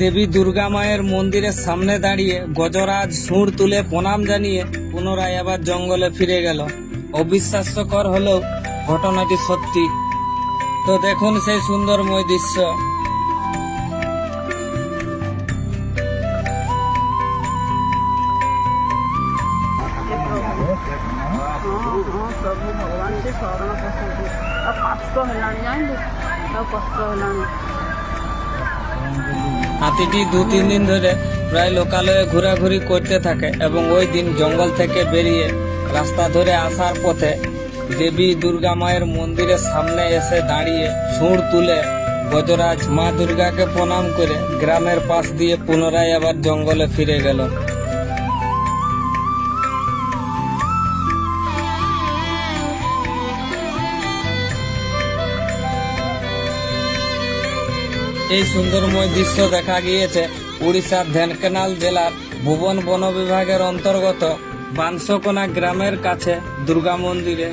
দেবী দুর্গা মায়ের মন্দিরের সামনে দাঁড়িয়ে গজরাজ সুর তুলে প্রণাম জানিয়ে পুনরায় আবার জঙ্গলে ফিরে গেল। অবিশ্বাস্যকর হলেও ঘটনাটি সত্যি। তো দেখুন সেই সুন্দরময় দৃশ্য। ପ୍ରଭୁ ଭଗବାନ ସେ ଶରଣ ପଶନ୍ତୁ। ଆଉ କଷ୍ଟ ହେଲାଣି ଜାଣିଲୁ, ଆଉ କଷ୍ଟ ହେଲାଣି। হাতিটি 2-3 দিন ধরে প্রায় লোকালয়ে ঘোরাঘুরি করতে থাকে এবং ওই দিন জঙ্গল থেকে বেরিয়ে রাস্তা ধরে আসার পথে দেবী দুর্গা মায়ের মন্দিরের সামনে এসে দাঁড়িয়ে সুর তুলে গজরাজ মা দুর্গাকে প্রণাম করে গ্রামের পাশ দিয়ে পুনরায় আবার জঙ্গলে ফিরে গেল। এই সুন্দরময় দৃশ্য দেখা গিয়েছে উড়িষ্যার ঢেনকানাল জেলার ভুবন বন বিভাগের অন্তর্গত বানসকোনা গ্রামের কাছে দুর্গা মন্দিরে।